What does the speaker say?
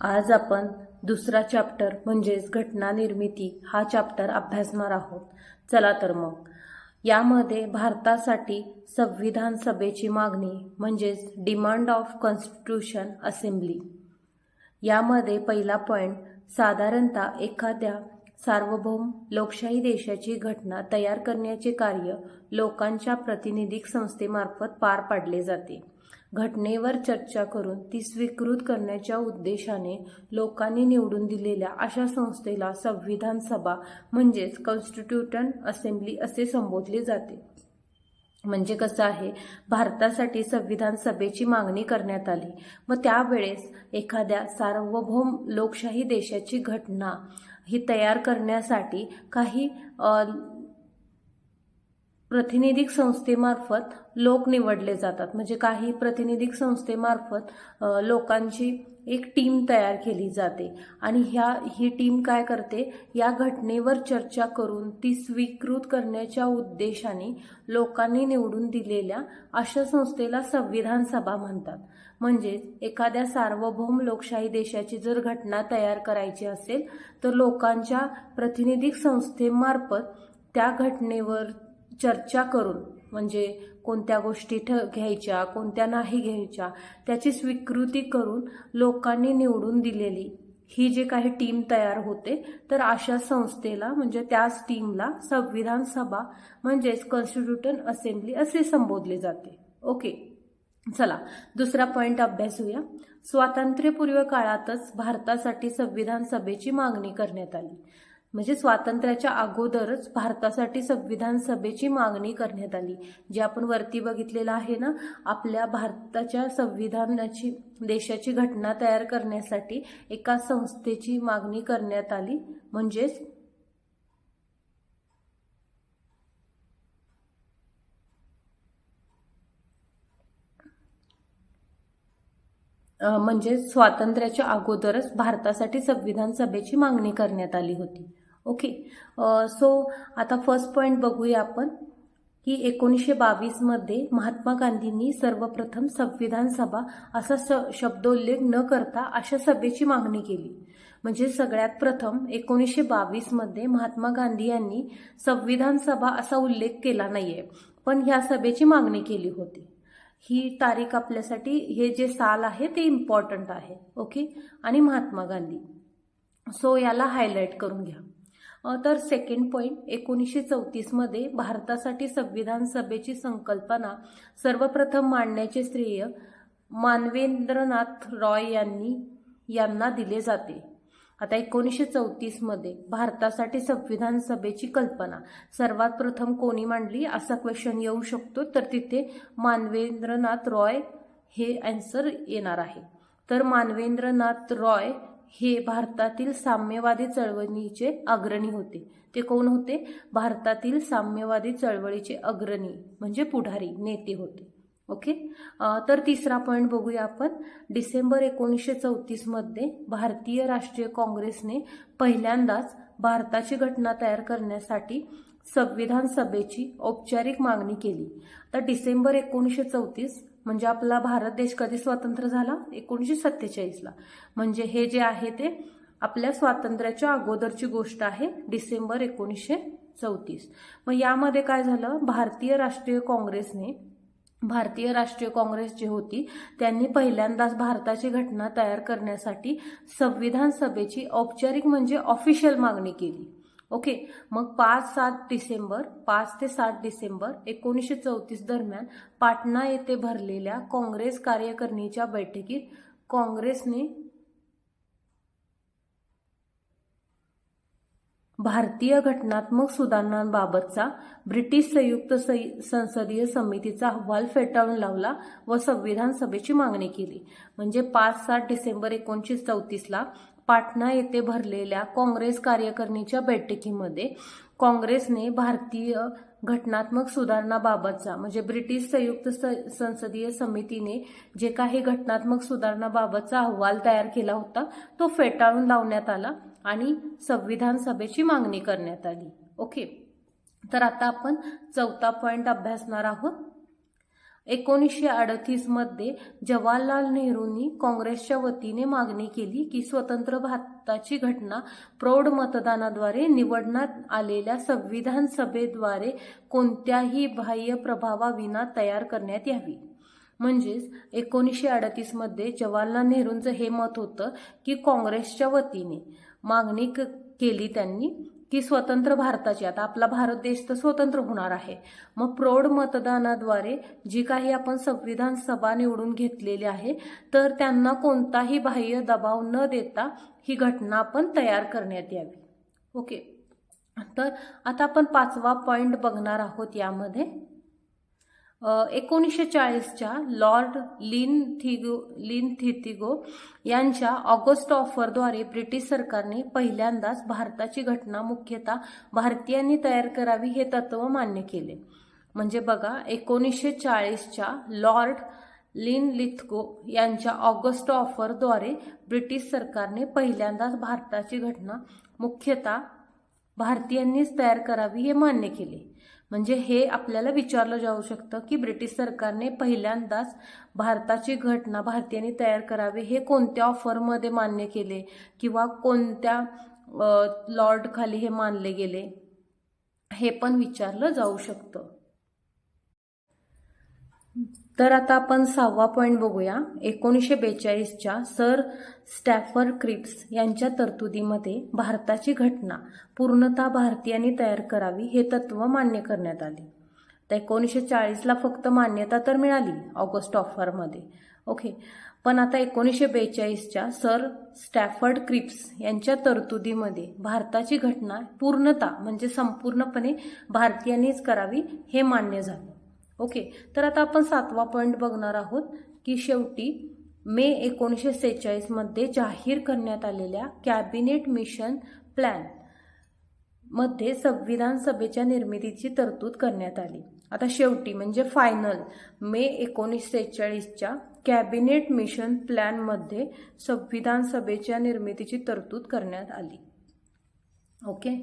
आज आपण दुसरा चॅप्टर म्हणजेच घटना निर्मिती हा चॅप्टर अभ्यासणार आहोत. चला तर मग यामध्ये भारतासाठी संविधान सभेची मागणी म्हणजेच डिमांड ऑफ कॉन्स्टिट्यूशन असेंब्ली. यामध्ये पहिला पॉइंट, साधारणतः एखाद्या सार्वभौम लोकशाही देशाची घटना तयार करण्याचे कार्य लोकांच्या प्रातिनिधिक संस्थेमार्फत पार पाडले जाते. घटनेवर चर्चा करून ती स्वीकृत करण्याच्या उद्देशाने लोकांनी निवडून दिलेल्या अशा संस्थेला संविधान सभा म्हणजेच कॉन्स्टिट्यूशनल असेंब्ली असे संबोधले जाते. म्हणजे कसं आहे, भारतासाठी संविधान सभेची मागणी करण्यात आली व त्यावेळेस एखाद्या सार्वभौम लोकशाही देशाची घटना ही तयार करण्यासाठी काही प्रातिनिधिक संस्थेमार्फत लोक निवडले जातात. म्हणजे काही प्रातिनिधिक संस्थेमार्फत लोकांची एक टीम तयार केली जाते आणि ही टीम काय करते, या घटनेवर चर्चा करून ती स्वीकृत करण्याच्या उद्देशाने लोकांनी निवडून दिलेल्या अशा संस्थेला संविधान सभा म्हणतात. म्हणजे एखाद्या सार्वभौम लोकशाही देशाची जर घटना तयार करायची असेल तर लोकांच्या प्रातिनिधिक संस्थेमार्फत त्या घटनेवर चर्चा करून, म्हणजे कोणत्या गोष्टी घ्यायच्या कोणत्या नाही घ्यायच्या त्याची स्वीकृती करून लोकांनी निवडून दिलेली ही जे काही टीम तयार होते, तर अशा संस्थेला म्हणजे त्याच टीमला संविधान सभा म्हणजेच कॉन्स्टिट्यूशनल असेंब्ली असे संबोधले जाते. ओके, चला दुसरा पॉइंट अभ्यासूया. स्वातंत्र्यपूर्व काळातच भारतासाठी संविधान सभेची मागणी करण्यात आली. म्हणजे स्वातंत्र्याच्या अगोदरच भारतासाठी संविधान सभेची मागणी करण्यात आली. जे आपण वरती बघितलेलं आहे ना, आपल्या भारताच्या संविधानाची देशाची घटना तयार करण्यासाठी एका संस्थेची मागणी करण्यात आली. म्हणजेच स्वातंत्र्याच्या अगोदरच भारतासाठी संविधान सभेची मागणी करण्यात आली होती. ओके, सो आता फर्स्ट पॉइंट बघूया आपण की 1922 मध्ये महात्मा गांधींनी सर्वप्रथम संविधान सभा असा शब्दोल्लेख न करता अशा सभेची मागणी केली. म्हणजे सगळ्यात प्रथम 1922 मध्ये महात्मा गांधी यांनी संविधान सभा असा उल्लेख केला नाहीये, पण ह्या सभेची मागणी केली होती. ही तारीख आपल्यासाठी, हे जे साल आहे ते इम्पॉर्टंट आहे. ओके, आणि महात्मा गांधी, सो याला हायलाइट करून घ्या. तर सेकंड पॉइंट, 1934 मध्ये भारतासाठी संविधान सभेची संकल्पना सर्वप्रथम मांडण्याचे श्रेय मानवेंद्रनाथ रॉय यांना दिले जाते. आता 1934 मध्ये भारतासाठी संविधान सभेची कल्पना सर्वात प्रथम कोणी मांडली असा क्वेश्चन येऊ शकतो, तर तिथे मानवेंद्रनाथ रॉय हे आन्सर येणार आहे. तर मानवेंद्रनाथ रॉय हे भारतातील साम्यवादी चळवळीचे अग्रणी होते. ते कोण होते? भारतातील साम्यवादी चळवळीचे अग्रणी म्हणजे पुढारी नेते होते. ओके, तर तिसरा पॉइंट बघूया आपण. डिसेंबर 1934 मध्ये भारतीय राष्ट्रीय काँग्रेसने पहिल्यांदाच भारताची घटना तयार करण्यासाठी संविधान सभेची औपचारिक मागणी केली. तर डिसेंबर 1934 म्हणजे आपला भारत देश कधी स्वतंत्र झाला? 1947 ला. म्हणजे हे जे आहे ते आपल्या स्वातंत्र्याच्या अगोदरची गोष्ट आहे, डिसेंबर 1934. मग यामध्ये काय झालं, भारतीय राष्ट्रीय काँग्रेस जी होती त्यांनी पहिल्यांदाच भारताची घटना तयार करण्यासाठी संविधान सभेची औपचारिक म्हणजे ऑफिशियल मागणी केली. ओके, मग 5 ते 7 डिसेंबर 1934 दरम्यान पाटणा येथे भरलेल्या काँग्रेस कार्यकारिणीच्या बैठकीत काँग्रेसने भारतीय घटनात्मक सुधारणांबाबतचा ब्रिटिश संयुक्त संसदीय समितीचा अहवाल फेटाळून लावला व संविधान सभेची मागणी केली. म्हणजे 5-7 डिसेंबर 1934 ला पाटणा येथे भरलेल्या काँग्रेस कार्यकारिणीच्या बैठकीमध्ये काँग्रेसने भारतीय घटनात्मक सुधारणाबाबतचा म्हणजे ब्रिटिश संयुक्त संसदीय समितीने जे काही घटनात्मक सुधारणाबाबतचा अहवाल तयार केला होता तो फेटाळून लावण्यात आला आणि संविधान सभेची मागणी करण्यात आली. ओके, तर आता आपण चौथा पॉइंट अभ्यासणार आहोत. 1938 मध्ये जवाहरलाल नेहरूंनी काँग्रेसच्या वतीने मागणी केली की स्वतंत्र भारताची घटना प्रौढ मतदानाद्वारे निवडण्यात आलेल्या संविधान सभेद्वारे कोणत्याही बाह्य प्रभावाविना तयार करण्यात यावी. म्हणजेच 1938 मध्ये जवाहरलाल नेहरूंचं हे मत होतं की काँग्रेसच्या वतीने मागणी केली त्यांनी की स्वतंत्र भारताची, आता आपला भारत देश तर स्वतंत्र होणार आहे, मग प्रौढ मतदानाद्वारे जी काही आपण संविधान सभा निवडून घेतलेली आहे तर त्यांना कोणताही बाह्य दबाव न देता ही घटना आपण तयार करण्यात यावी. ओके, तर आता आपण 5वा पॉइंट बघणार आहोत यामध्ये. 1940च्या लॉर्ड लिनथितिगो यांच्या ऑगस्ट ऑफरद्वारे ब्रिटिश सरकारने पहिल्यांदाच भारताची घटना मुख्यतः भारतीयांनी तयार करावी हे तत्व मान्य केले. म्हणजे बघा, 1940च्या लॉर्ड लिनथितिगो यांच्या ऑगस्ट ऑफरद्वारे ब्रिटिश सरकारने पहिल्यांदाच भारताची घटना मुख्यतः भारतीयांनीच तयार करावी हे मान्य केले. म्हणजे हे आपल्याला विचारलं जाऊ शकतं की ब्रिटिश सरकारने पहिल्यांदाच भारताची घटना भारतीयांनी तयार करावी हे कोणत्या ऑफरमध्ये मान्य केले किंवा कोणत्या लॉर्ड खाली हे मानले गेले, हे पण विचारलं जाऊ शकतं. तर आता आपण 6वा पॉइंट बघूया. 1942च्या सर स्टॅफर्ड क्रिप्स यांच्या तरतुदीमध्ये भारताची घटना पूर्णतः भारतीयांनी तयार करावी हे तत्व मान्य करण्यात आले. तर 1940ला फक्त मान्यता तर मिळाली ऑगस्ट ऑफरमध्ये. ओके, पण आता 1942च्या सर स्टॅफर्ड क्रिप्स यांच्या तरतुदीमध्ये भारताची घटना पूर्णतः म्हणजे संपूर्णपणे भारतीयांनीच करावी हे मान्य झालं. ओके, तर आता आपण 7वा पॉइंट बघणार आहोत की शेवटी मे 1946 मध्ये जाहीर करण्यात आलेल्या कॅबिनेट मिशन प्लॅन मध्ये संविधान सभेच्या निर्मितीची तरतूद करण्यात आली. आता शेवटी म्हणजे फायनल मे 1946च्या कॅबिनेट मिशन प्लॅन मध्ये संविधान सभेच्या निर्मितीची तरतूद करण्यात आली. ओके,